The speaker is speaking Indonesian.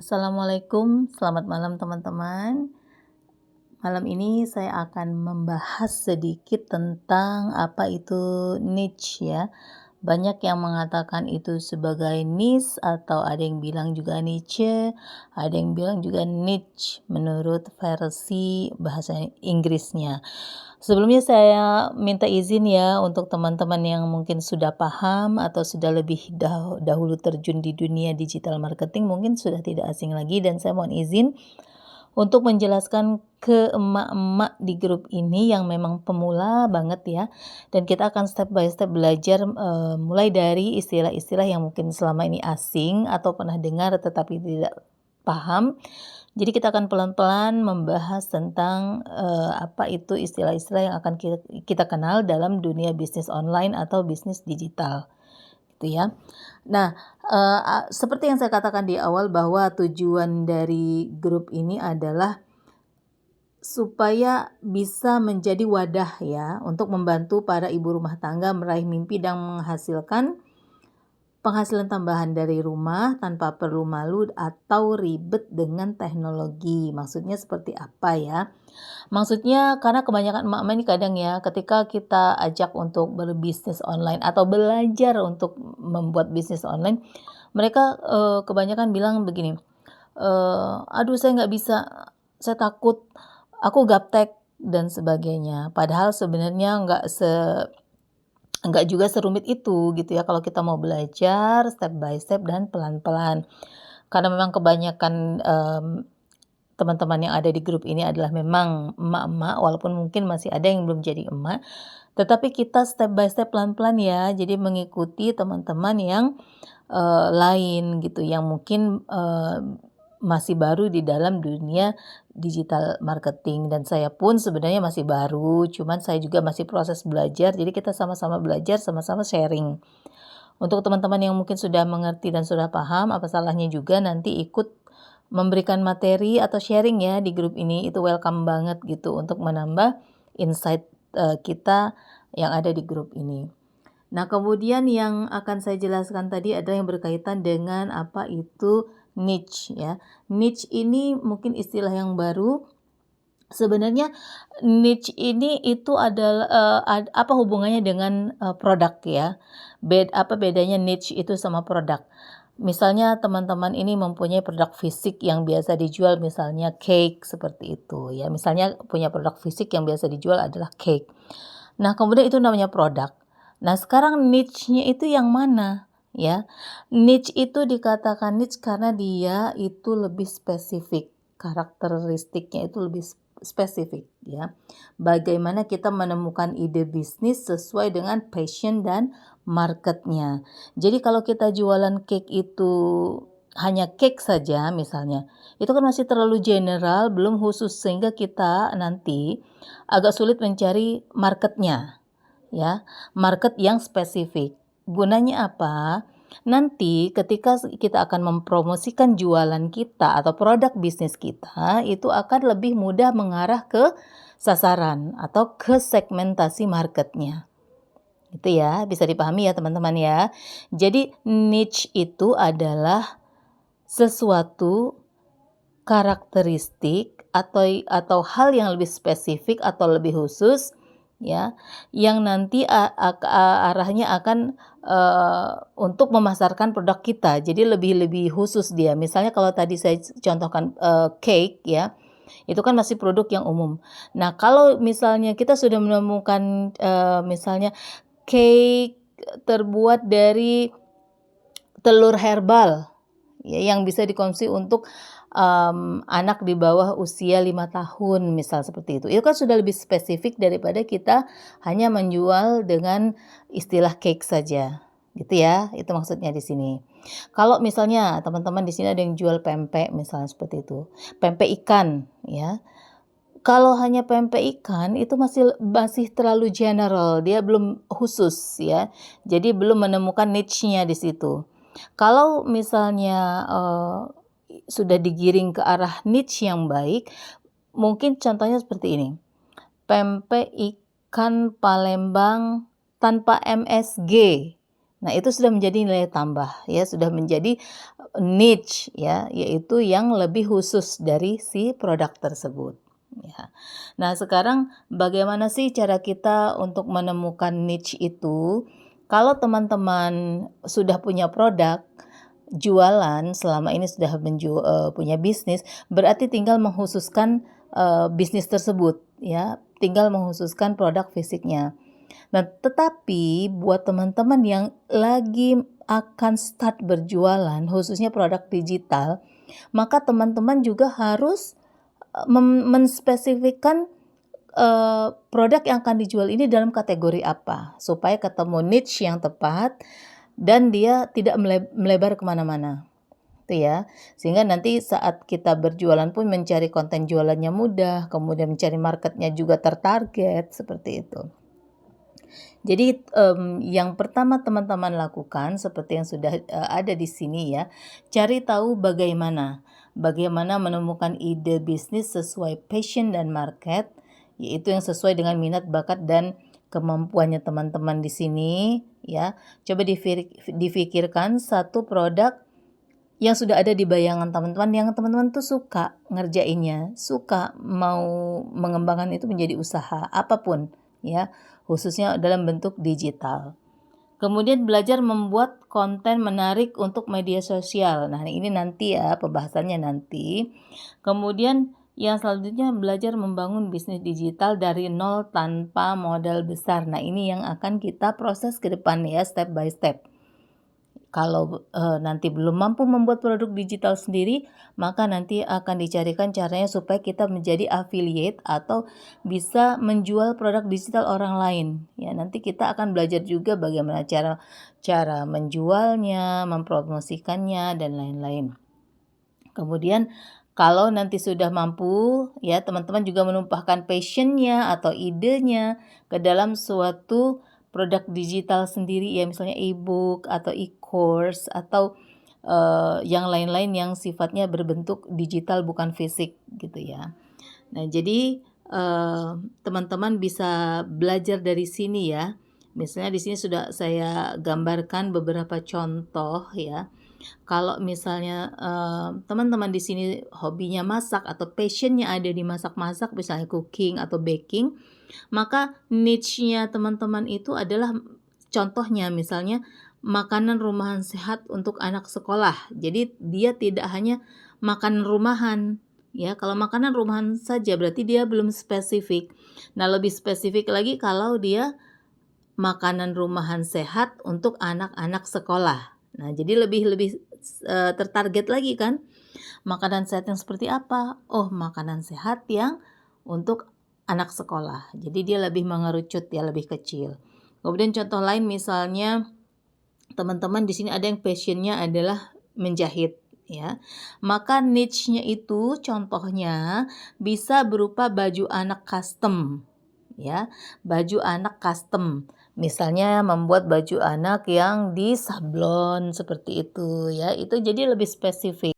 Assalamualaikum, selamat malam teman-teman. Malam ini saya akan membahas sedikit tentang apa itu niche ya. Banyak yang mengatakan itu sebagai niche atau ada yang bilang juga niche, ada yang bilang juga niche menurut versi bahasa Inggrisnya. Sebelumnya saya minta izin ya untuk teman-teman yang mungkin sudah paham atau sudah lebih dahulu terjun di dunia digital marketing mungkin sudah tidak asing lagi dan saya mohon izin untuk menjelaskan ke emak-emak di grup ini yang memang pemula banget ya, dan kita akan step by step belajar, mulai dari istilah-istilah yang mungkin selama ini asing atau pernah dengar tetapi tidak paham. Jadi kita akan pelan-pelan membahas tentang, apa itu istilah-istilah yang akan kita kenal dalam dunia bisnis online atau bisnis digital, gitu ya. Nah, seperti yang saya katakan di awal bahwa tujuan dari grup ini adalah supaya bisa menjadi wadah ya untuk membantu para ibu rumah tangga meraih mimpi dan menghasilkan penghasilan tambahan dari rumah tanpa perlu malu atau ribet dengan teknologi. Maksudnya seperti apa ya? Maksudnya karena kebanyakan emak-emak ini kadang ya ketika kita ajak untuk berbisnis online atau belajar untuk membuat bisnis online, mereka, kebanyakan bilang begini, "Aduh saya nggak bisa, saya takut, aku gaptek," dan sebagainya. Padahal sebenarnya nggak juga serumit itu gitu ya kalau kita mau belajar step by step dan pelan-pelan. Karena memang kebanyakan, teman-teman yang ada di grup ini adalah memang emak-emak walaupun mungkin masih ada yang belum jadi emak, tetapi kita step by step pelan-pelan ya. Jadi mengikuti teman-teman yang, lain gitu yang mungkin, masih baru di dalam dunia digital marketing dan saya pun sebenarnya masih baru, cuman saya juga masih proses belajar, jadi kita sama-sama belajar, sama-sama sharing. Untuk teman-teman yang mungkin sudah mengerti dan sudah paham, apa salahnya juga nanti ikut memberikan materi atau sharing ya di grup ini, itu welcome banget gitu untuk menambah insight, kita yang ada di grup ini. Nah, kemudian yang akan saya jelaskan tadi adalah yang berkaitan dengan apa itu niche ya. Niche ini mungkin istilah yang baru. Sebenarnya niche ini itu adalah, apa hubungannya dengan, produk ya. Apa bedanya niche itu sama produk. Misalnya teman-teman ini mempunyai produk fisik yang biasa dijual misalnya cake seperti itu ya. Misalnya punya produk fisik yang biasa dijual adalah cake. Nah, kemudian itu namanya produk. Nah, sekarang niche-nya itu yang mana, ya? Niche itu dikatakan niche karena dia itu lebih spesifik, karakteristiknya itu lebih spesifik, ya. Bagaimana kita menemukan ide bisnis sesuai dengan passion dan marketnya. Jadi kalau kita jualan cake itu hanya cake saja misalnya, itu kan masih terlalu general, belum khusus sehingga kita nanti agak sulit mencari marketnya, ya, market yang spesifik. Gunanya apa? Nanti ketika kita akan mempromosikan jualan kita atau produk bisnis kita, itu akan lebih mudah mengarah ke sasaran atau ke segmentasi marketnya. Itu ya, bisa dipahami ya teman-teman ya. Jadi niche itu adalah sesuatu karakteristik atau hal yang lebih spesifik atau lebih khusus ya, yang nanti arahnya akan, untuk memasarkan produk kita. Jadi lebih khusus dia. Misalnya kalau tadi saya contohkan, cake ya, itu kan masih produk yang umum. Nah, kalau misalnya kita sudah menemukan, misalnya cake terbuat dari telur herbal, ya, yang bisa dikonsumsi untuk, anak di bawah usia 5 tahun misal seperti itu. Itu kan sudah lebih spesifik daripada kita hanya menjual dengan istilah cake saja, gitu ya, itu maksudnya di sini. Kalau misalnya teman-teman di sini ada yang jual pempek misalnya seperti itu, pempek ikan ya, kalau hanya pempek ikan itu masih terlalu general, dia belum khusus ya, jadi belum menemukan niche-nya di situ. Kalau misalnya, sudah digiring ke arah niche yang baik, mungkin contohnya seperti ini, pempek ikan Palembang tanpa MSG, Nah, itu sudah menjadi nilai tambah ya, sudah menjadi niche ya, yaitu yang lebih khusus dari si produk tersebut ya. Nah, sekarang bagaimana sih cara kita untuk menemukan niche itu? Kalau teman-teman sudah punya produk, jualan selama ini sudah punya bisnis, berarti tinggal mengkhususkan, bisnis tersebut ya, tinggal mengkhususkan produk fisiknya. Nah, tetapi buat teman-teman yang lagi akan start berjualan, khususnya produk digital, maka teman-teman juga harus, menspesifikkan, produk yang akan dijual ini dalam kategori apa, supaya ketemu niche yang tepat dan dia tidak melebar kemana mana itu ya. Sehingga nanti saat kita berjualan pun mencari konten jualannya mudah, kemudian mencari marketnya juga tertarget, seperti itu. Jadi, yang pertama teman-teman lakukan seperti yang sudah, ada di sini ya, cari tahu bagaimana menemukan ide bisnis sesuai passion dan market, yaitu yang sesuai dengan minat, bakat, dan kemampuannya teman-teman di sini ya. Coba difikirkan satu produk yang sudah ada di bayangan teman-teman, yang teman-teman tuh suka ngerjainnya, suka mau mengembangkan itu menjadi usaha, apapun ya, khususnya dalam bentuk digital. Kemudian belajar membuat konten menarik untuk media sosial. Nah, ini nanti ya, pembahasannya nanti. Kemudian yang selanjutnya belajar membangun bisnis digital dari nol tanpa modal besar. Nah, ini yang akan kita proses ke depan ya, step by step. Kalau, nanti belum mampu membuat produk digital sendiri, maka nanti akan dicarikan caranya supaya kita menjadi affiliate atau bisa menjual produk digital orang lain. Ya, nanti kita akan belajar juga bagaimana cara cara menjualnya, mempromosikannya, dan lain-lain. Kemudian kalau nanti sudah mampu, ya teman-teman juga menumpahkan passion-nya atau idenya ke dalam suatu produk digital sendiri ya, misalnya e-book atau e-course atau, yang lain-lain yang sifatnya berbentuk digital bukan fisik gitu ya. Nah, jadi, teman-teman bisa belajar dari sini ya. Misalnya di sini sudah saya gambarkan beberapa contoh ya. Kalau misalnya, teman-teman di sini hobinya masak atau passion-nya ada di masak-masak, misalnya cooking atau baking, maka niche-nya teman-teman itu adalah contohnya misalnya makanan rumahan sehat untuk anak sekolah. Jadi dia tidak hanya makanan rumahan, ya. Kalau makanan rumahan saja berarti dia belum spesifik. Nah, lebih spesifik lagi kalau dia makanan rumahan sehat untuk anak-anak sekolah. Nah, jadi lebih lebih, tertarget lagi kan. Makanan sehat yang seperti apa? Oh, makanan sehat yang untuk anak sekolah. Jadi dia lebih mengerucut ya, lebih kecil. Kemudian contoh lain misalnya teman-teman di sini ada yang passion-nya adalah menjahit ya. Maka niche-nya itu contohnya bisa berupa baju anak custom ya, baju anak custom. Misalnya membuat baju anak yang disablon seperti itu ya, itu jadi lebih spesifik.